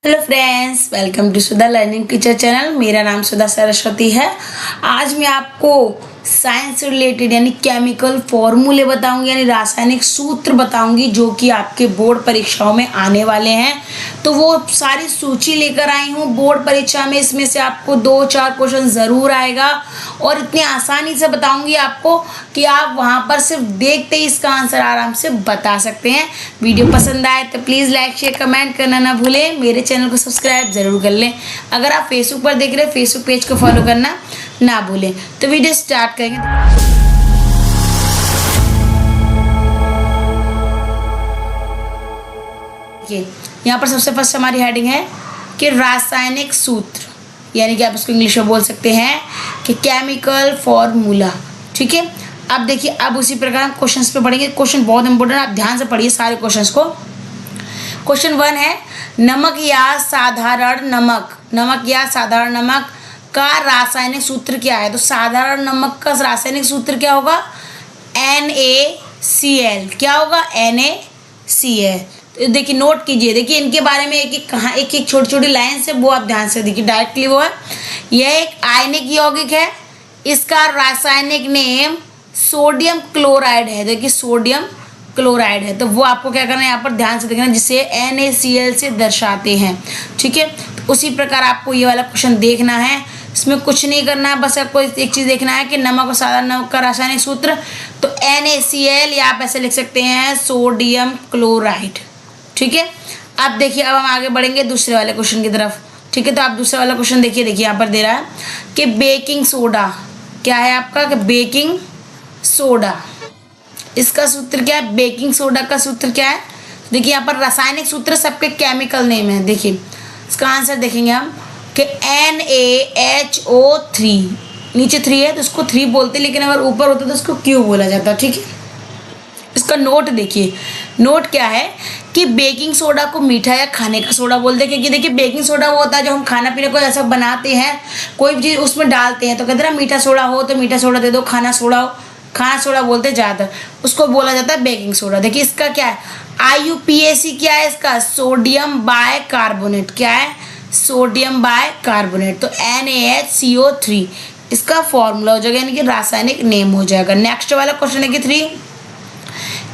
Hello friends, welcome to Sudha learning teacher channel. मेरा नाम सुधा सरस्वती है। आज मैं आपको साइंस से रिलेटेड यानी केमिकल फॉर्मूले बताऊंगी, यानी रासायनिक सूत्र बताऊंगी जो कि आपके बोर्ड परीक्षाओं में आने वाले हैं। तो वो सारी सूची लेकर आई हूँ बोर्ड परीक्षा में। इसमें से आपको 2-4 क्वेश्चन ज़रूर आएगा और इतनी आसानी से बताऊंगी आपको कि आप वहाँ पर सिर्फ देखते ही इसका आंसर आराम से बता सकते हैं। वीडियो पसंद आए तो प्लीज़ लाइक शेयर कमेंट करना ना भूलें। मेरे चैनल को सब्सक्राइब ज़रूर कर लें। अगर आप फेसबुक पर देख रहे हैं, फेसबुक पेज को फॉलो करना ना भूलें। तो वीडियो स्टार्ट करेंगे। यहाँ पर सबसे फर्स्ट हमारी हेडिंग है कि रासायनिक सूत्र, यानी कि आप इसको इंग्लिश में बोल सकते हैं कि केमिकल फॉर्मूला। ठीक है, अब देखिए, अब उसी प्रकार हम क्वेश्चंस पे पढ़ेंगे। क्वेश्चन बहुत इंपॉर्टेंट, आप ध्यान से पढ़िए सारे क्वेश्चंस को। क्वेश्चन 1 है, नमक या साधारण नमक, नमक या साधारण नमक का रासायनिक सूत्र क्या है? तो साधारण नमक का रासायनिक सूत्र क्या होगा? NaCl। क्या होगा? NaCl। तो देखिए, नोट कीजिए। देखिए, इनके बारे में एक एक छोटी छोटी लाइन से वो आप ध्यान से देखिए। डायरेक्टली वो है, यह एक आयनिक यौगिक है। इसका रासायनिक नेम सोडियम क्लोराइड है। देखिए, सोडियम क्लोराइड है। तो वो आपको क्या करना है, यहाँ पर ध्यान से देखना, जिसे NaCl से दर्शाते हैं। ठीक है, तो उसी प्रकार आपको ये वाला क्वेश्चन देखना है। इसमें कुछ नहीं करना है, बस आपको एक चीज़ देखना है कि नमक और साधारण नमक का रासायनिक सूत्र। तो NaCl या आप ऐसे लिख सकते हैं सोडियम क्लोराइड। ठीक है, अब देखिए, अब हम आगे बढ़ेंगे दूसरे वाले क्वेश्चन की तरफ। ठीक है, तो आप दूसरा वाला क्वेश्चन देखिए। यहाँ पर दे रहा है कि बेकिंग सोडा क्या है आपका? कि बेकिंग सोडा, इसका सूत्र क्या है? बेकिंग सोडा का सूत्र क्या है? देखिए, यहाँ पर रासायनिक सूत्र सबके केमिकल नेम है। देखिए, इसका आंसर देखेंगे हम कि NaHO3। नीचे 3 है तो इसको 3 बोलते हैं, लेकिन अगर ऊपर होता तो इसको Q बोला जाता। ठीक है, इसका नोट देखिए। नोट क्या है कि बेकिंग सोडा को मीठा या खाने का सोडा बोलते हैं, क्योंकि देखिए, बेकिंग सोडा वो होता है जो हम खाना पीने को ऐसा बनाते हैं, कोई भी चीज़ उसमें डालते हैं तो कहते हैं ना, मीठा सोडा हो तो मीठा सोडा दे दो, खाना सोडा हो खाना सोडा बोलते ज़्यादातर, उसको बोला जाता है बेकिंग सोडा। देखिए, इसका क्या है? IUPAC क्या है इसका? Sodium bicarbonate. क्या है? Sodium bicarbonate. तो NaHCO3 इसका फॉर्मूला हो जाएगा, यानी कि रासायनिक नेम हो जाएगा। नेक्स्ट वाला क्वेश्चन है कि 3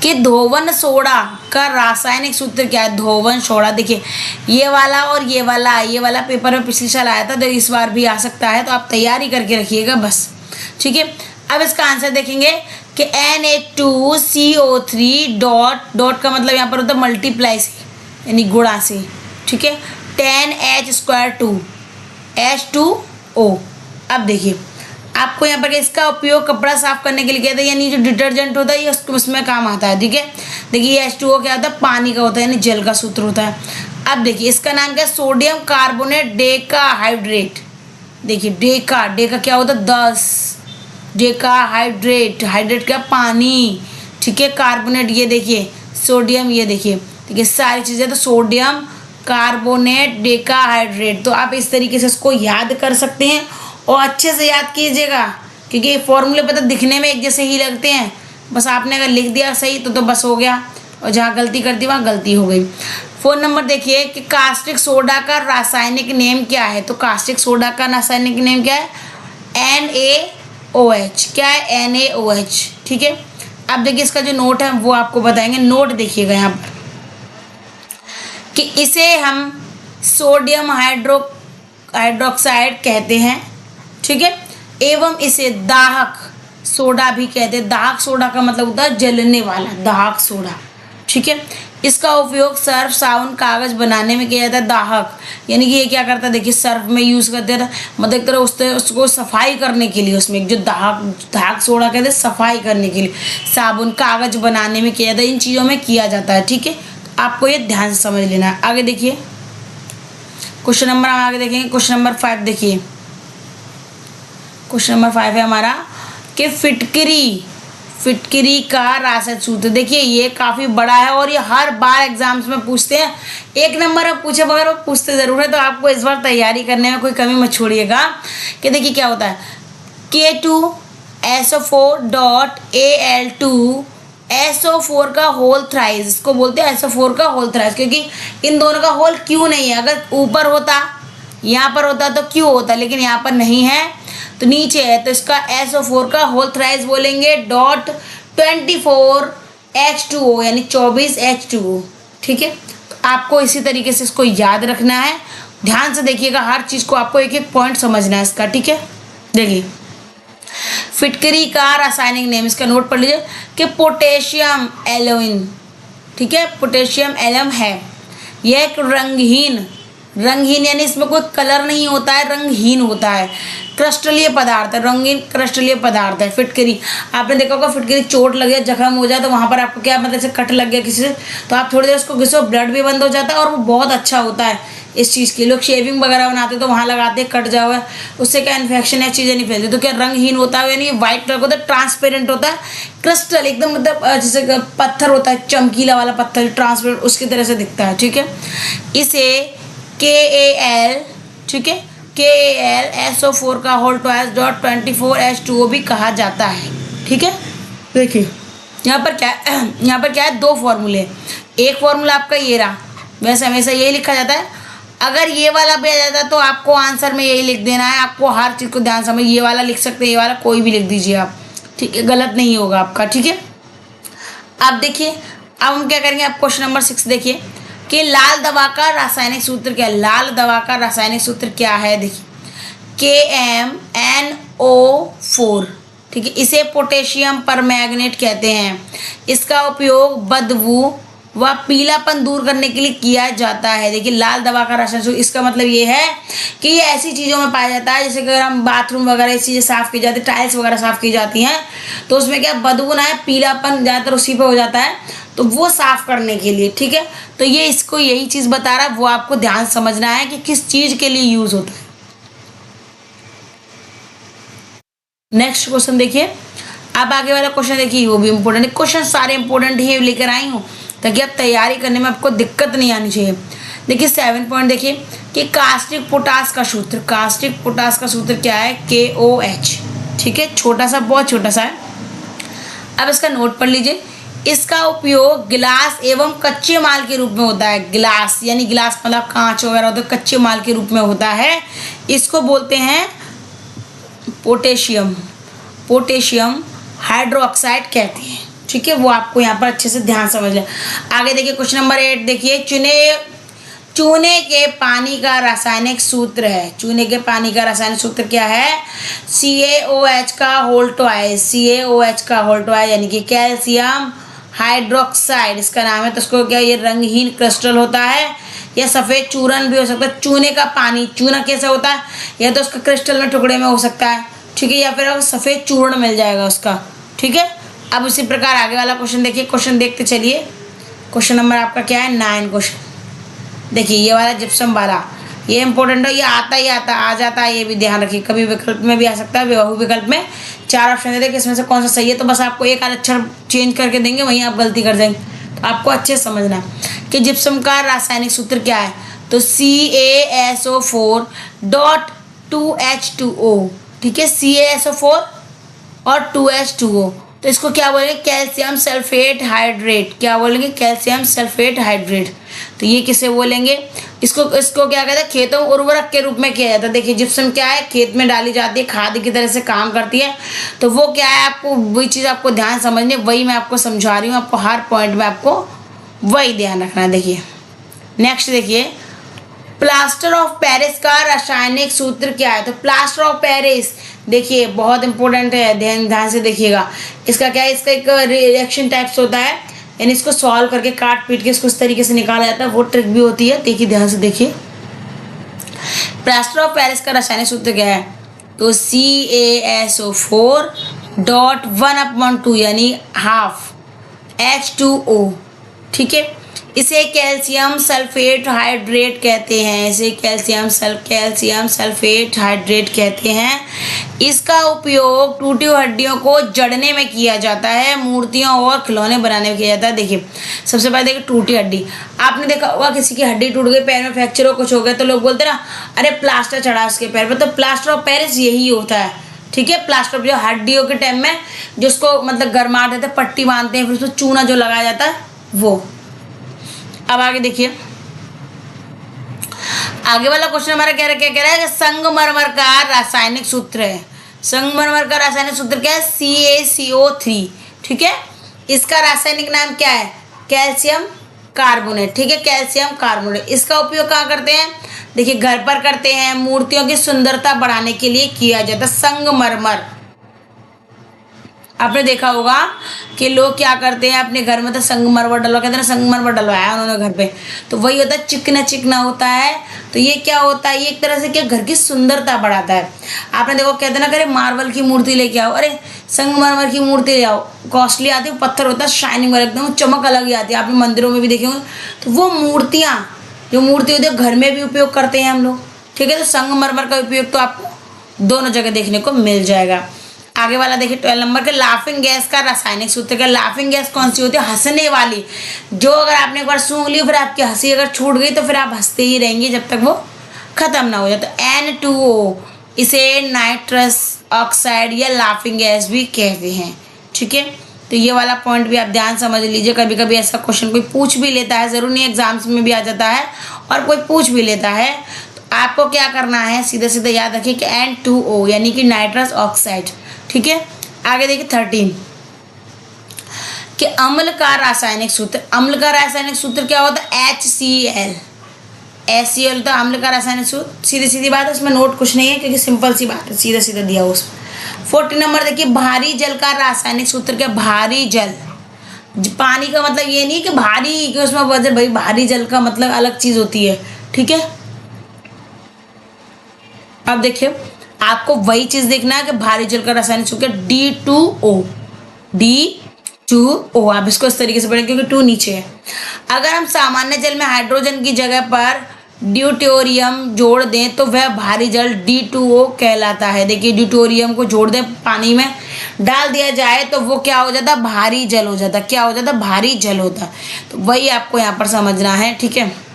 कि धोवन सोडा का रासायनिक सूत्र क्या है? धोवन सोडा। देखिए, ये वाला और ये वाला पेपर में पिछले साल आया था, तो इस बार भी आ सकता है, तो आप तैयारी करके रखिएगा बस। ठीक है, अब इसका आंसर देखेंगे कि Na2CO3 डॉट का मतलब यहाँ पर होता है मल्टीप्लाई से, यानी गुणा से। ठीक है, 10H2 H2O। अब देखिए, आपको यहाँ पर इसका उपयोग कपड़ा साफ करने के लिए किया था, यानी जो डिटर्जेंट होता है ये उसमें काम आता है। ठीक है, देखिए, ये H2O क्या होता है? पानी का होता है, यानी जल का सूत्र होता है। अब देखिए, इसका नाम क्या है? Sodium carbonate decahydrate. देखिए, डेका क्या होता है? 10 डेकाहाइड्रेट, हाइड्रेट क्या? पानी। ठीक है, कार्बोनेट ये देखिए, सोडियम ये देखिए, ठीक है, सारी चीज़ें। तो सोडियम कार्बोनेट डेकाहाइड्रेट। तो आप इस तरीके से इसको याद कर सकते हैं और अच्छे से याद कीजिएगा, क्योंकि ये फॉर्मूले पता दिखने में एक जैसे ही लगते हैं, बस आपने अगर लिख दिया सही तो बस हो गया, और जहाँ गलती कर दी वहाँ गलती हो गई। 4 नंबर देखिए कि कास्टिक सोडा का रासायनिक नेम क्या है? तो कास्टिक सोडा का रासायनिक नेम क्या है? NaOH। क्या है? NaOH। ठीक है, अब देखिए, इसका जो नोट है वो आपको बताएंगे। नोट देखिएगा यहाँ पर कि इसे हम सोडियम हाइड्रोक्साइड कहते हैं। ठीक है, एवं इसे दाहक सोडा भी कहते हैं। दाहक सोडा का मतलब होता है जलने वाला, दाहक सोडा। ठीक है, इसका उपयोग सर्फ, साबुन, कागज बनाने में किया जाता है। दाहक यानी कि ये क्या करता है? देखिए, सर्फ में यूज़ करते हैं, मतलब एक तरह उसको सफाई करने के लिए, उसमें जो दाहक सोडा कहते हैं सफाई करने के लिए, साबुन, कागज बनाने में किया जाता है, इन चीज़ों में किया जाता है। ठीक है, आपको ये ध्यान से समझ लेना है। आगे देखिए, क्वेश्चन नंबर हम आगे देखेंगे। क्वेश्चन नंबर 5 देखिए। क्वेश्चन नंबर 5 है हमारा कि फिटकरी का रासायनिक सूत्र। देखिए, ये काफ़ी बड़ा है और ये हर बार एग्जाम्स में पूछते हैं। 1 नंबर अब पूछे बगैर वो पूछते ज़रूर है, तो आपको इस बार तैयारी करने में कोई कमी मत छोड़िएगा। कि देखिए क्या होता है, K2SO4.Al2 SO4 का होल थ्राइस, इसको बोलते हैं SO4 का होल थ्राइस, क्योंकि इन दोनों का होल क्यों नहीं है। अगर ऊपर होता, यहाँ पर होता तो क्यों होता, लेकिन यहाँ पर नहीं है तो नीचे है, तो इसका SO4 का होल थ्राइस बोलेंगे डॉट 24H2O यानी 24H2O। ठीक है, तो आपको इसी तरीके से इसको याद रखना है। ध्यान से देखिएगा, हर चीज़ को आपको एक एक पॉइंट समझना है इसका। ठीक है, देखिए फिटकरी का रासायनिक नेम, इसका नोट पढ़ लीजिए कि पोटेशियम एलोइन। ठीक है, पोटेशियम एलम है, यह एक रंगहीन यानी इसमें कोई कलर नहीं होता है, रंगहीन होता है, क्रिस्टलीय पदार्थ है, रंगीन क्रिस्टलीय पदार्थ है फिटकरी। आपने देखा होगा फिटकरी चोट लग जाए, जख्म हो जाए तो वहाँ पर आपको क्या मतलब जैसे कट लग गया किसी से, तो आप थोड़ी देर उसको घिसो, ब्लड भी बंद हो जाता है और वो बहुत अच्छा होता है इस चीज़ के। लोग शेविंग वगैरह बनाते तो वहाँ लगाते, कट जाओ है, उससे क्या इन्फेक्शन या चीज़ें नहीं फैलती। तो क्या रंगहीन होता है, यानी व्हाइट कलर का होता है, ट्रांसपेरेंट होता है, क्रिस्टल एकदम मतलब जैसे पत्थर होता है, चमकीला वाला पत्थर ट्रांसपेरेंट उसकी तरह से दिखता है। ठीक है, इसे KAL, ठीक है, KAL SO4 का होल ट्वाइस डॉट 24H2O भी कहा जाता है। ठीक है, देखिए यहाँ पर क्या है, दो फॉर्मूले। एक फॉर्मूला आपका ये रहा, वैसे हमेशा यही लिखा जाता है। अगर ये वाला भी आ जाता तो आपको आंसर में यही लिख देना है, आपको हर चीज़ को ध्यान समझ, ये वाला लिख सकते हैं, ये वाला कोई भी लिख दीजिए आप। ठीक है, गलत नहीं होगा आपका। ठीक है, अब देखिए, अब हम क्या करेंगे, आप क्वेश्चन नंबर 6 देखिए कि लाल दवा का रासायनिक सूत्र क्या है। लाल दवा का रासायनिक सूत्र क्या है, देखिए KMNO4। ठीक है, इसे पोटेशियम परमैंगनेट कहते हैं। इसका उपयोग बदबू व पीलापन दूर करने के लिए किया जाता है। देखिए लाल दवा का रासायनिक सूत्र, इसका मतलब ये है कि ये ऐसी चीज़ों में पाया जाता है, जैसे कि अगर हम बाथरूम वगैरह ऐसी चीज़ें साफ़ की जाती है, टाइल्स वगैरह साफ़ की जाती हैं, तो उसमें क्या बदबू ना है, पीलापन ज़्यादातर उसी पे हो जाता है, तो वो साफ़ करने के लिए। ठीक है, तो ये इसको यही चीज़ बता रहा है, वो आपको ध्यान समझना है कि किस चीज़ के लिए यूज़ होता है। नेक्स्ट क्वेश्चन देखिए, अब आगे वाला क्वेश्चन देखिए, वो भी इम्पोर्टेंट है। क्वेश्चन सारे इम्पोर्टेंट ही लेकर आई हूँ ताकि आप तैयारी करने में आपको दिक्कत नहीं आनी चाहिए। देखिए 7 पॉइंट देखिए कि कास्टिक पोटास का सूत्र, कास्टिक पोटास का सूत्र क्या है, KOH। ठीक है, छोटा सा, बहुत छोटा सा है। अब इसका नोट पढ़ लीजिए। इसका उपयोग गिलास एवं कच्चे माल के रूप में होता है। गिलास यानी गिलास मतलब कांच वगैरह होता है, कच्चे माल के रूप में होता है। इसको बोलते हैं पोटेशियम हाइड्रोक्साइड कहते हैं। ठीक है, वो आपको यहाँ पर अच्छे से ध्यान समझ लें। आगे देखिए क्वेश्चन नंबर 8 देखिए, चूने के पानी का रासायनिक सूत्र है। चूने के पानी का रासायनिक सूत्र क्या है, CaOH का होल ट्वाइस, CaOH का होल ट्वाइस यानी कि कैल्शियम हाइड्रोक्साइड इसका नाम है। तो उसको क्या, ये रंगहीन क्रिस्टल होता है या सफ़ेद चूरन भी हो सकता है। चूने का पानी, चूना कैसा होता है, या तो उसका क्रिस्टल में टुकड़े में हो सकता है, ठीक है, या फिर सफ़ेद चूर्ण मिल जाएगा उसका। ठीक है, अब उसी प्रकार आगे वाला क्वेश्चन देखिए, क्वेश्चन देखते चलिए। क्वेश्चन नंबर आपका क्या है, 9 क्वेश्चन देखिए, ये वाला जिप्सम वाला, ये इंपॉर्टेंट है, ये आता ही आ जाता है, ये भी ध्यान रखिए। कभी विकल्प में भी आ सकता है, बहु विकल्प में 4 ऑप्शन देते हैं कि इसमें से कौन सा सही है, तो बस आपको एक आध अक्षर चेंज करके देंगे, वहीं आप गलती कर जाएंगे। तो आपको अच्छे से समझना है कि जिप्सम का रासायनिक सूत्र क्या है, तो CaSO4 डॉट 2H2O। ठीक है, CaSO4 और 2H2O, तो इसको क्या बोलेंगे, कैल्शियम सल्फेट हाइड्रेट। क्या बोलेंगे, कैल्शियम सल्फेट हाइड्रेट। तो ये किसे बोलेंगे, इसको क्या कहते हैं, खेतों उर्वरक के रूप में किया जाता है। देखिए जिप्सम क्या है, खेत में डाली जाती है, खाद की तरह से काम करती है। तो वो क्या है, आपको वही चीज़ आपको ध्यान समझनी, वही मैं आपको समझा रही हूँ, आपको हर पॉइंट में आपको वही ध्यान रखना है। देखिए नेक्स्ट देखिए, प्लास्टर ऑफ पेरिस का रासायनिक सूत्र क्या है। तो प्लास्टर ऑफ पेरिस देखिए बहुत इंपॉर्टेंट है, ध्यान से देखिएगा। इसका क्या है, इसका एक रिएक्शन टाइप्स होता है, यानी इसको सॉल्व करके काट पीट के इसको इस तरीके से निकाला जाता है, वो ट्रिक भी होती है। देखिए ध्यान से देखिए, प्लास्टर ऑफ पेरिस का रासायनिक सूत्र क्या है, तो CaSO4 डॉट 1/2 यानी हाफ H2O। ठीक है, इसे कैल्शियम सल्फेट हाइड्रेट कहते हैं, इसे कैल्शियम सल्फेट हाइड्रेट कहते हैं। इसका उपयोग टूटी हड्डियों को जड़ने में किया जाता है, मूर्तियों और खिलौने बनाने में किया जाता है। देखिए सबसे पहले देखिए टूटी हड्डी, आपने देखा होगा किसी की हड्डी टूट गई, पैर में फ्रैक्चर हो, कुछ हो गया, तो लोग बोलते हैं ना, अरे प्लास्टर चढ़ा उसके पैर पर, तो प्लास्टर ऑफ पेरिस यही होता है। ठीक है। प्लास्टर जो हड्डियों के टाइम में जिसको मतलब गरमा देते हैं, पट्टी बांधते हैं, फिर उसमें चूना जो लगाया जाता है वो। अब आगे देखिए, आगे वाला क्वेश्चन हमारा क्या कह रहा है कि संगमरमर का रासायनिक सूत्र है। संगमरमर का रासायनिक सूत्र क्या है? CaCO3। ठीक है, इसका रासायनिक नाम क्या है? Calcium carbonate. ठीक है, कैल्शियम कार्बोनेट। इसका उपयोग कहाँ करते हैं? देखिए घर पर करते हैं, मूर्तियों की सुंदरता बढ़ाने के लिए किया जाता है। संगमरमर आपने देखा होगा कि लोग क्या करते हैं अपने घर में, तो संगमरमर डलवा, कहते हैं संगमरमर डलवाया उन्होंने घर पे, तो वही होता है, चिकना चिकना होता है। तो ये क्या होता है? ये एक तरह से क्या घर की सुंदरता बढ़ाता है। आपने देखो कहते हैं ना, अरे मार्बल की मूर्ति लेके आओ, अरे संगमरमर की मूर्ति ले आओ, कॉस्टली आती है, पत्थर होता है शाइनिंग वाला, एकदम चमक अलग ही आती है। आपने मंदिरों में भी देखे होंगे। तो वो मूर्तियाँ जो मूर्ति होती है घर में भी उपयोग करते हैं हम लोग। ठीक है, तो संगमरमर का उपयोग तो आपको दोनों जगह देखने को मिल जाएगा। आगे वाला देखिए 12 नंबर के लाफिंग गैस का रासायनिक सूत्र क्या? लाफिंग गैस कौन सी होती है? हंसने वाली, जो अगर आपने एक बार सूंघ ली फिर आपकी हंसी अगर छूट गई तो फिर आप हंसते ही रहेंगे जब तक वो खत्म ना हो जाए। तो N2O, इसे नाइट्रस ऑक्साइड या लाफिंग गैस भी कहते हैं। ठीक है, तो ये वाला पॉइंट भी आप ध्यान समझ लीजिए। कभी कभी ऐसा क्वेश्चन कोई पूछ भी लेता है, जरूर नहीं एग्जाम्स में भी आ जाता है और कोई पूछ भी लेता है। तो आपको क्या करना है, सीधे सीधे याद रखिए कि N2O यानी कि नाइट्रस ऑक्साइड। ठीक है, आगे देखिए 13 कि अम्ल का रासायनिक सूत्र। अम्ल का रासायनिक सूत्र क्या होता है? HCl। HCl तो अम्ल का रासायनिक सूत्र, सीधी सीधी बात है, इसमें नोट कुछ नहीं है क्योंकि सिंपल सी बात है, सीधा सीधा दिया उसमें। 14 नंबर देखिए, भारी जल का रासायनिक सूत्र क्या? भारी जल। पानी का मतलब ये नहीं कि भारी कि उसमें वजन, भाई भारी जल का मतलब अलग चीज होती है। ठीक है, अब देखिए आपको वही चीज देखना है कि भारी जल का रासायनिक सूत्र D2O। D2O आप इसको इस तरीके से पढ़ें क्योंकि 2 नीचे है। अगर हम सामान्य जल में हाइड्रोजन की जगह पर ड्यूटेरियम जोड़ दें तो वह भारी जल D2O कहलाता है। देखिए ड्यूटेरियम को जोड़ दें, पानी में डाल दिया जाए तो वो क्या हो जाता? भारी जल हो जाता। क्या हो जाता? भारी जल होता। तो वही आपको यहाँ पर समझना है। ठीक है,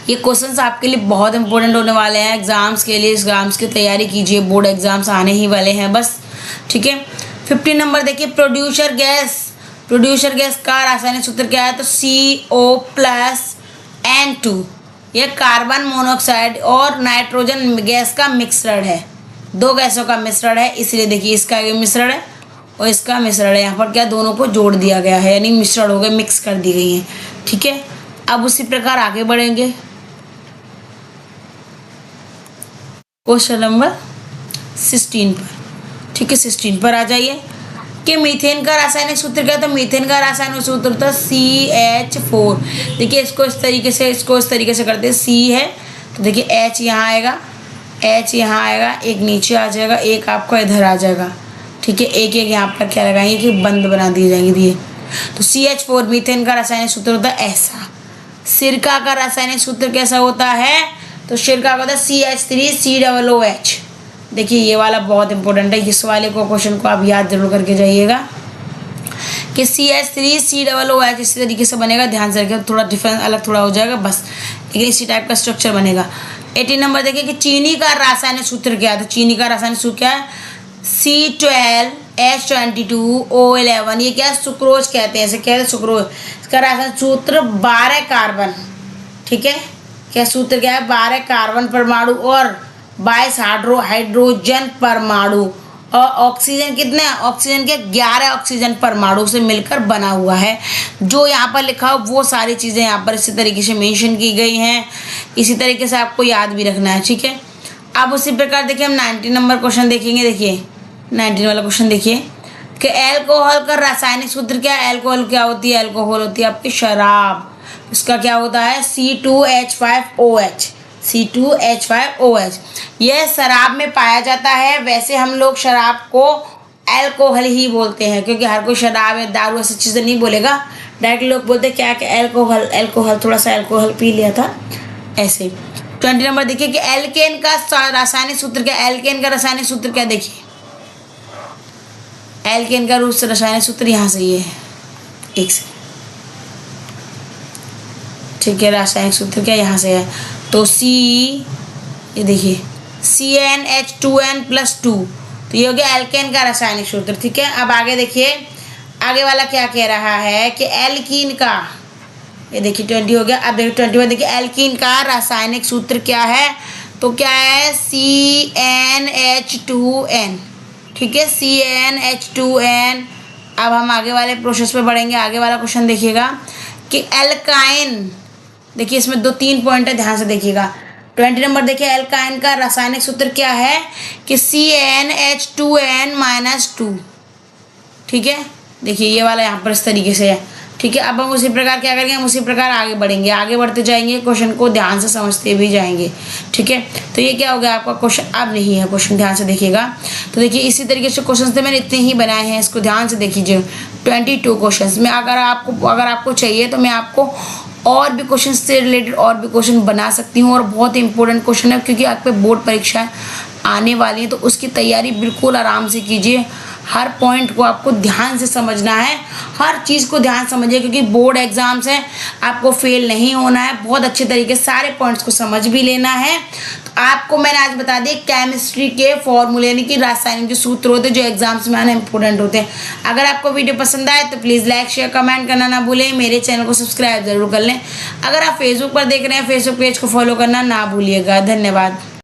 ये क्वेश्चंस आपके लिए बहुत इंपॉर्टेंट होने वाले हैं एग्जाम्स के लिए। एग्जाम्स की तैयारी कीजिए, बोर्ड एग्जाम्स आने ही वाले हैं बस। ठीक है, 15 नंबर देखिए, प्रोड्यूसर गैस। प्रोड्यूसर गैस का रासायनिक सूत्र क्या है? तो CO+N2। यह कार्बन मोनोऑक्साइड और नाइट्रोजन गैस का मिश्रण है, 2 गैसों का मिश्रण है, इसलिए देखिए इसका ये मिश्रण है और इसका मिश्रण है। यहाँ पर क्या दोनों को जोड़ दिया गया है, यानी मिश्रण हो गए, मिक्स कर दी गई है। ठीक है, अब उसी प्रकार आगे बढ़ेंगे। क्वेश्चन नंबर 16 पर। ठीक है, 16 पर आ जाइए कि मीथेन का रासायनिक सूत्र क्या? तो मीथेन का रासायनिक सूत्र था CH4। देखिए इसको इस तरीके से करते हैं। C है तो देखिए H यहाँ आएगा, H यहाँ आएगा, एक नीचे आ जाएगा, एक आपका इधर आ जाएगा। ठीक है, एक एक यहाँ पर क्या लगाएंगे कि बंद बना दिए जाएंगे ये। तो CH4 मीथेन का रासायनिक सूत्र होता है ऐसा। सिरका का रासायनिक सूत्र कैसा होता है? तो सिरका का होता है CH3COOH। देखिए ये वाला बहुत इंपॉर्टेंट है, इस वाले को क्वेश्चन को आप याद जरूर करके जाइएगा कि CH3COOH इसी तरीके से बनेगा। ध्यान से रखिए, थोड़ा डिफरेंस अलग थोड़ा हो जाएगा बस, लेकिन इसी टाइप का स्ट्रक्चर बनेगा। 18 नंबर देखिए कि चीनी का रासायनिक सूत्र क्या है? तो चीनी का रासायनिक सूत्र क्या है? C12H22O11। ये क्या है? सुक्रोज कहते हैं, ऐसे कहते हैं सुक्रोज। इसका रासायनिक सूत्र 12 कार्बन। ठीक है, क्या सूत्र क्या है? 12 कार्बन परमाणु और 22 हाइड्रोजन परमाणु और ऑक्सीजन कितने? ऑक्सीजन के 11 ऑक्सीजन परमाणु से मिलकर बना हुआ है। जो यहाँ पर लिखा हो वो सारी चीज़ें यहाँ पर इसी तरीके से मेंशन की गई हैं, इसी तरीके से आपको याद भी रखना है। ठीक है, अब उसी प्रकार देखिए हम 19 नंबर क्वेश्चन देखेंगे। देखिए 19 वाला क्वेश्चन देखिए कि एल्कोहल का रासायनिक सूत्र क्या है? एल्कोहल क्या होती है? एल्कोहल होती है आपकी शराब। इसका क्या होता है? C2H5OH। C2H5OH यह शराब में पाया जाता है। वैसे हम लोग शराब को एल्कोहल ही बोलते हैं क्योंकि हर कोई शराब या दारू ऐसी चीज़ें नहीं बोलेगा। डायरेक्ट लोग बोलते क्या कि एल्कोहल थोड़ा सा एल्कोहल पी लिया था ऐसे। 20 नंबर देखिए कि एल्केन का रासायनिक सूत्र क्या? एल्केन का रासायनिक सूत्र क्या? देखिए एल्केन का रासायनिक सूत्र यहाँ से ये है, एक से। ठीक है, रासायनिक सूत्र क्या यहाँ से है? तो ये देखिए CnH2n+2 तो ये हो गया एल्केन का रासायनिक सूत्र। ठीक है, अब आगे देखिए, आगे वाला क्या कह रहा है कि एल्कीन का, ये देखिए 20 हो गया। अब देखिए 21 देखिए, एल्कीन का रासायनिक सूत्र क्या है, तो क्या है CnH2n। ठीक है, CnH2n। अब हम आगे वाले प्रोसेस पे बढ़ेंगे। आगे वाला क्वेश्चन देखिएगा कि एल्काइन, देखिए इसमें 2-3 पॉइंट है, ध्यान से देखिएगा। 20 नंबर देखिए, एल्काइन का रासायनिक सूत्र क्या है कि CnH2n-2। ठीक है, देखिए ये वाला यहाँ पर इस तरीके से है। ठीक है, अब हम उसी प्रकार क्या करेंगे, हम उसी प्रकार आगे बढ़ेंगे, आगे बढ़ते जाएंगे, क्वेश्चन को ध्यान से समझते भी जाएंगे। ठीक है, तो ये क्या हो गया आपका क्वेश्चन, अब नहीं है क्वेश्चन, ध्यान से देखिएगा। तो देखिए इसी तरीके से क्वेश्चन थे, मैंने इतने ही बनाए हैं, इसको ध्यान से देखिए। 22 क्वेश्चन में अगर आपको चाहिए तो मैं आपको और भी क्वेश्चन से रिलेटेड और भी क्वेश्चन बना सकती हूँ, और बहुत ही इंपॉर्टेंट क्वेश्चन है, क्योंकि आप पे बोर्ड परीक्षा आने वाली है, तो उसकी तैयारी बिल्कुल आराम से कीजिए। हर पॉइंट को आपको ध्यान से समझना है, हर चीज़ को ध्यान समझिए, क्योंकि बोर्ड एग्जाम्स हैं, आपको फेल नहीं होना है। बहुत अच्छे तरीके से सारे पॉइंट्स को समझ भी लेना है। तो आपको मैंने आज बता दिया केमिस्ट्री के फॉर्मूले, यानी कि रासायनिक जो सूत्र होते हैं जो एग्जाम्स में आना इंपॉर्टेंट होते हैं। अगर आपको वीडियो पसंद आए तो प्लीज़ लाइक शेयर कमेंट करना ना भूलें, मेरे चैनल को सब्सक्राइब जरूर कर लें। अगर आप फेसबुक पर देख रहे हैं, फेसबुक पेज को फॉलो करना ना भूलिएगा। धन्यवाद।